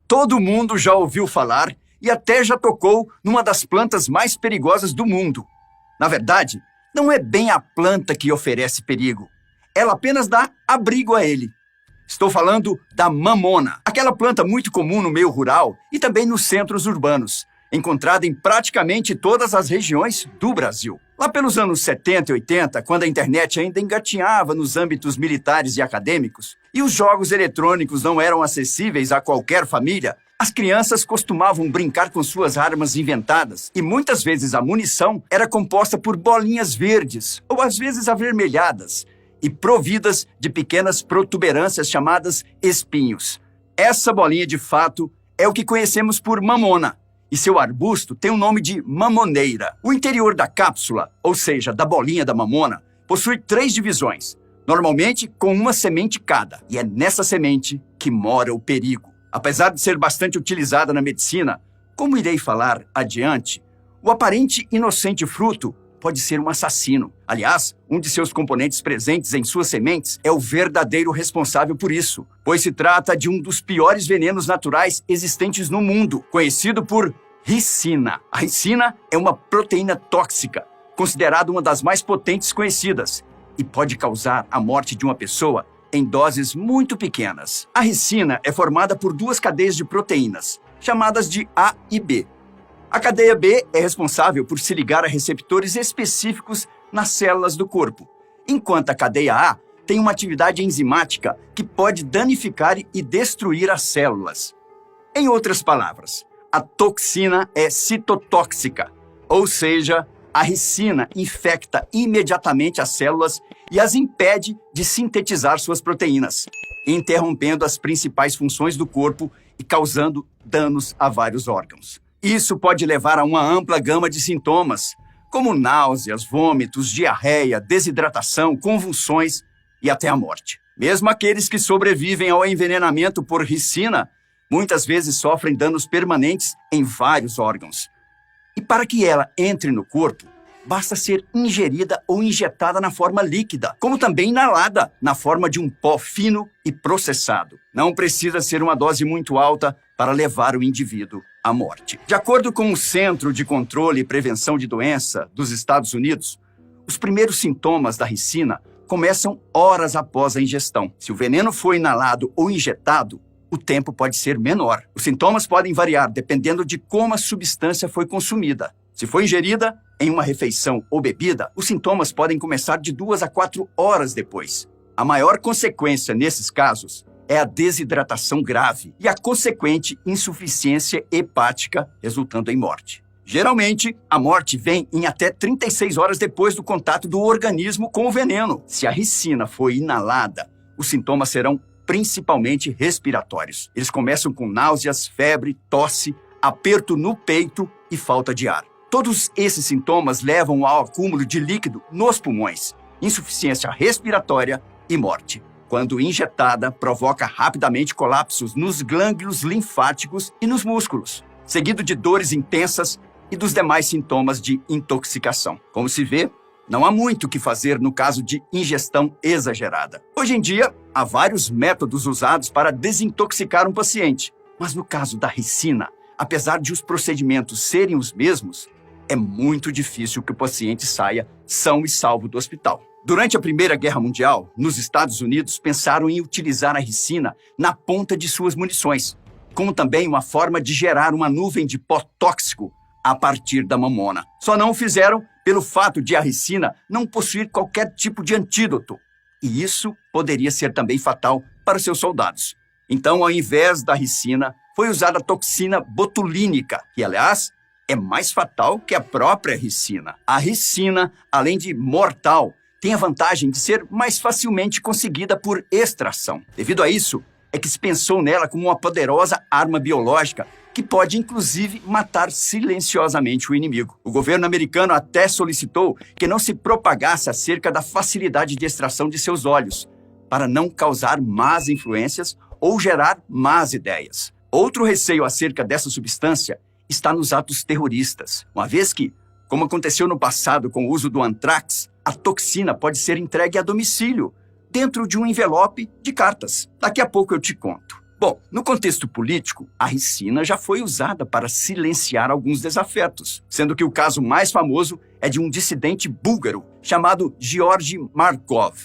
Todo mundo já ouviu falar e até já tocou numa das plantas mais perigosas do mundo. Na verdade, não é bem a planta que oferece perigo. Ela apenas dá abrigo a ele. Estou falando da mamona, aquela planta muito comum no meio rural e também nos centros urbanos, encontrada em praticamente todas as regiões do Brasil. Lá pelos anos 70 e 80, quando a internet ainda engatinhava nos âmbitos militares e acadêmicos, e os jogos eletrônicos não eram acessíveis a qualquer família, as crianças costumavam brincar com suas armas inventadas, e muitas vezes a munição era composta por bolinhas verdes, ou às vezes avermelhadas, e providas de pequenas protuberâncias chamadas espinhos. Essa bolinha, de fato, é o que conhecemos por mamona, e seu arbusto tem o nome de mamoneira. O interior da cápsula, ou seja, da bolinha da mamona, possui 3 divisões, normalmente com uma semente cada, e é nessa semente que mora o perigo. Apesar de ser bastante utilizada na medicina, como irei falar adiante, o aparente inocente fruto pode ser um assassino. Aliás, um de seus componentes presentes em suas sementes é o verdadeiro responsável por isso, pois se trata de um dos piores venenos naturais existentes no mundo, conhecido por ricina. A ricina é uma proteína tóxica, considerada uma das mais potentes conhecidas, e pode causar a morte de uma pessoa em doses muito pequenas. A ricina é formada por 2 cadeias de proteínas, chamadas de A e B. A cadeia B é responsável por se ligar a receptores específicos nas células do corpo, enquanto a cadeia A tem uma atividade enzimática que pode danificar e destruir as células. Em outras palavras, a toxina é citotóxica, ou seja, a ricina infecta imediatamente as células e as impede de sintetizar suas proteínas, interrompendo as principais funções do corpo e causando danos a vários órgãos. Isso pode levar a uma ampla gama de sintomas, como náuseas, vômitos, diarreia, desidratação, convulsões e até a morte. Mesmo aqueles que sobrevivem ao envenenamento por ricina, muitas vezes sofrem danos permanentes em vários órgãos. E para que ela entre no corpo, basta ser ingerida ou injetada na forma líquida, como também inalada na forma de um pó fino e processado. Não precisa ser uma dose muito alta para levar o indivíduo à morte. De acordo com o Centro de Controle e Prevenção de Doença dos Estados Unidos, os primeiros sintomas da ricina começam horas após a ingestão. Se o veneno foi inalado ou injetado, o tempo pode ser menor. Os sintomas podem variar dependendo de como a substância foi consumida. Se foi ingerida em uma refeição ou bebida, os sintomas podem começar de 2 a 4 horas depois. A maior consequência nesses casos é a desidratação grave e a consequente insuficiência hepática, resultando em morte. Geralmente, a morte vem em até 36 horas depois do contato do organismo com o veneno. Se a ricina foi inalada, os sintomas serão principalmente respiratórios. Eles começam com náuseas, febre, tosse, aperto no peito e falta de ar. Todos esses sintomas levam ao acúmulo de líquido nos pulmões, insuficiência respiratória e morte. Quando injetada, provoca rapidamente colapsos nos glândulos linfáticos e nos músculos, seguido de dores intensas e dos demais sintomas de intoxicação. Como se vê, não há muito o que fazer no caso de ingestão exagerada. Hoje em dia, há vários métodos usados para desintoxicar um paciente, mas no caso da ricina, apesar de os procedimentos serem os mesmos, é muito difícil que o paciente saia são e salvo do hospital. Durante a Primeira Guerra Mundial, nos Estados Unidos pensaram em utilizar a ricina na ponta de suas munições, como também uma forma de gerar uma nuvem de pó tóxico a partir da mamona. Só não o fizeram pelo fato de a ricina não possuir qualquer tipo de antídoto, e isso poderia ser também fatal para seus soldados. Então, ao invés da ricina, foi usada a toxina botulínica, que, aliás, é mais fatal que a própria ricina. A ricina, além de mortal, tem a vantagem de ser mais facilmente conseguida por extração. Devido a isso, é que se pensou nela como uma poderosa arma biológica que pode, inclusive, matar silenciosamente o inimigo. O governo americano até solicitou que não se propagasse acerca da facilidade de extração de seus óleos, para não causar más influências ou gerar más ideias. Outro receio acerca dessa substância está nos atos terroristas, uma vez que, como aconteceu no passado com o uso do antrax, a toxina pode ser entregue a domicílio, dentro de um envelope de cartas. Daqui a pouco eu te conto. Bom, no contexto político, a ricina já foi usada para silenciar alguns desafetos, sendo que o caso mais famoso é de um dissidente búlgaro chamado Georgy Markov,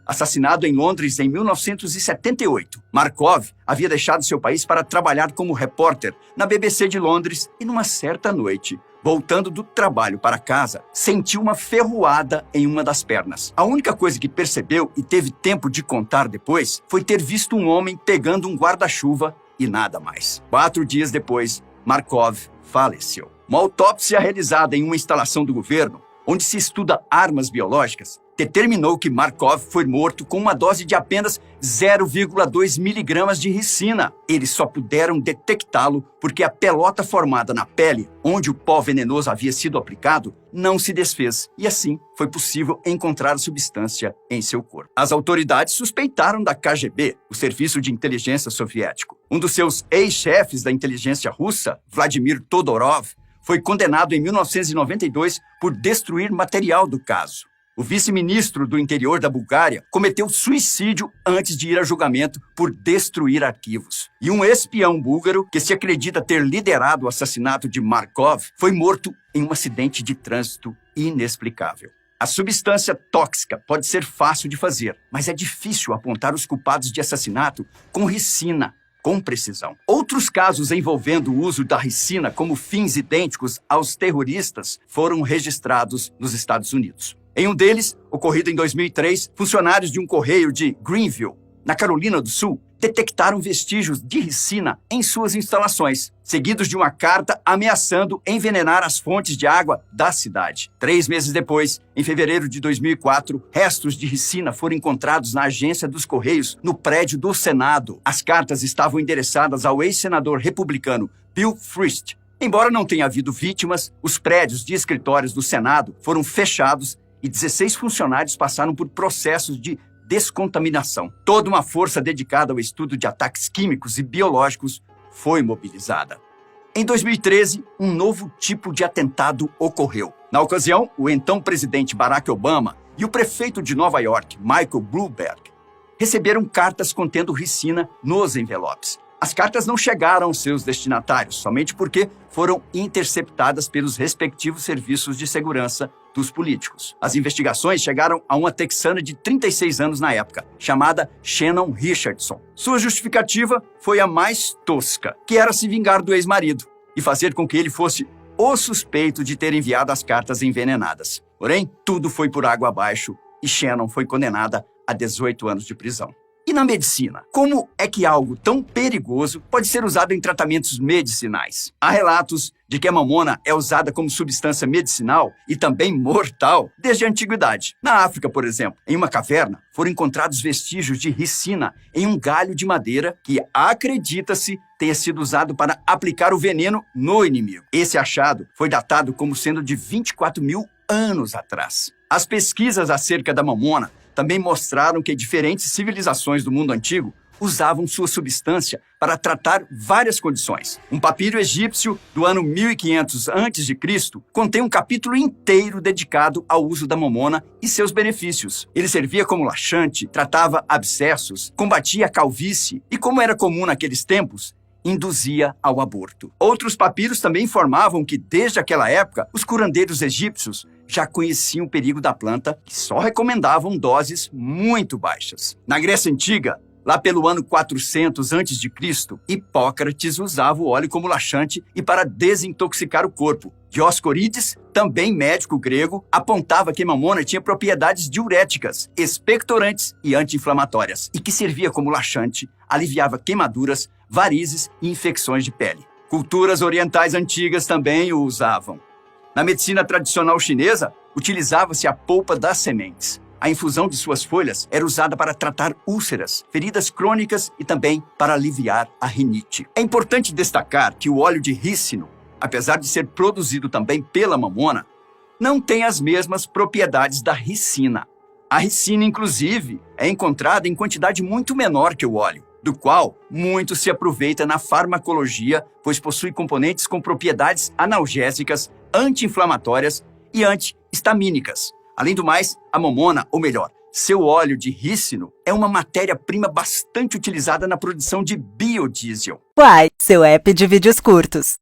assassinado em Londres em 1978. Markov havia deixado seu país para trabalhar como repórter na BBC de Londres e, numa certa noite, voltando do trabalho para casa, sentiu uma ferroada em uma das pernas. A única coisa que percebeu e teve tempo de contar depois foi ter visto um homem pegando um guarda-chuva e nada mais. 4 dias depois, Markov faleceu. Uma autópsia realizada em uma instalação do governo, onde se estuda armas biológicas, determinou que Markov foi morto com uma dose de apenas 0,2 miligramas de ricina. Eles só puderam detectá-lo porque a pelota formada na pele, onde o pó venenoso havia sido aplicado, não se desfez, e assim foi possível encontrar a substância em seu corpo. As autoridades suspeitaram da KGB, o Serviço de Inteligência Soviético. Um dos seus ex-chefes da inteligência russa, Vladimir Todorov, foi condenado em 1992 por destruir material do caso. O vice-ministro do interior da Bulgária cometeu suicídio antes de ir a julgamento por destruir arquivos. E um espião búlgaro, que se acredita ter liderado o assassinato de Markov, foi morto em um acidente de trânsito inexplicável. A substância tóxica pode ser fácil de fazer, mas é difícil apontar os culpados de assassinato com ricina, com precisão. Outros casos envolvendo o uso da ricina como fins idênticos aos terroristas foram registrados nos Estados Unidos. Em um deles, ocorrido em 2003, funcionários de um correio de Greenville, na Carolina do Sul, detectaram vestígios de ricina em suas instalações, seguidos de uma carta ameaçando envenenar as fontes de água da cidade. 3 meses depois, em fevereiro de 2004, restos de ricina foram encontrados na agência dos Correios, no prédio do Senado. As cartas estavam endereçadas ao ex-senador republicano Bill Frist. Embora não tenha havido vítimas, os prédios de escritórios do Senado foram fechados e 16 funcionários passaram por processos de descontaminação. Toda uma força dedicada ao estudo de ataques químicos e biológicos foi mobilizada. Em 2013, um novo tipo de atentado ocorreu. Na ocasião, o então presidente Barack Obama e o prefeito de Nova York, Michael Bloomberg, receberam cartas contendo ricina nos envelopes. As cartas não chegaram aos seus destinatários, somente porque foram interceptadas pelos respectivos serviços de segurança dos políticos. As investigações chegaram a uma texana de 36 anos na época, chamada Shannon Richardson. Sua justificativa foi a mais tosca, que era se vingar do ex-marido e fazer com que ele fosse o suspeito de ter enviado as cartas envenenadas. Porém, tudo foi por água abaixo e Shannon foi condenada a 18 anos de prisão. E na medicina, como é que algo tão perigoso pode ser usado em tratamentos medicinais? Há relatos de que a mamona é usada como substância medicinal e também mortal desde a antiguidade. Na África, por exemplo, em uma caverna, foram encontrados vestígios de ricina em um galho de madeira que acredita-se tenha sido usado para aplicar o veneno no inimigo. Esse achado foi datado como sendo de 24 mil anos atrás. As pesquisas acerca da mamona também mostraram que diferentes civilizações do mundo antigo usavam sua substância para tratar várias condições. Um papiro egípcio do ano 1500 a.C. contém um capítulo inteiro dedicado ao uso da mamona e seus benefícios. Ele servia como laxante, tratava abscessos, combatia a calvície e, como era comum naqueles tempos, induzia ao aborto. Outros papiros também informavam que, desde aquela época, os curandeiros egípcios já conheciam o perigo da planta e só recomendavam doses muito baixas. Na Grécia Antiga, lá pelo ano 400 a.C., Hipócrates usava o óleo como laxante e para desintoxicar o corpo. Dioscorides, também médico grego, apontava que a mamona tinha propriedades diuréticas, expectorantes e anti-inflamatórias, e que servia como laxante, aliviava queimaduras, varizes e infecções de pele. Culturas orientais antigas também o usavam. Na medicina tradicional chinesa, utilizava-se a polpa das sementes. A infusão de suas folhas era usada para tratar úlceras, feridas crônicas e também para aliviar a rinite. É importante destacar que o óleo de rícino, apesar de ser produzido também pela mamona, não tem as mesmas propriedades da ricina. A ricina, inclusive, é encontrada em quantidade muito menor que o óleo, do qual muito se aproveita na farmacologia, pois possui componentes com propriedades analgésicas, anti-inflamatórias e anti-histamínicas. Além do mais, a mamona, ou melhor, Seu óleo de rícino é uma matéria-prima bastante utilizada na produção de biodiesel. Uai, seu app de vídeos curtos.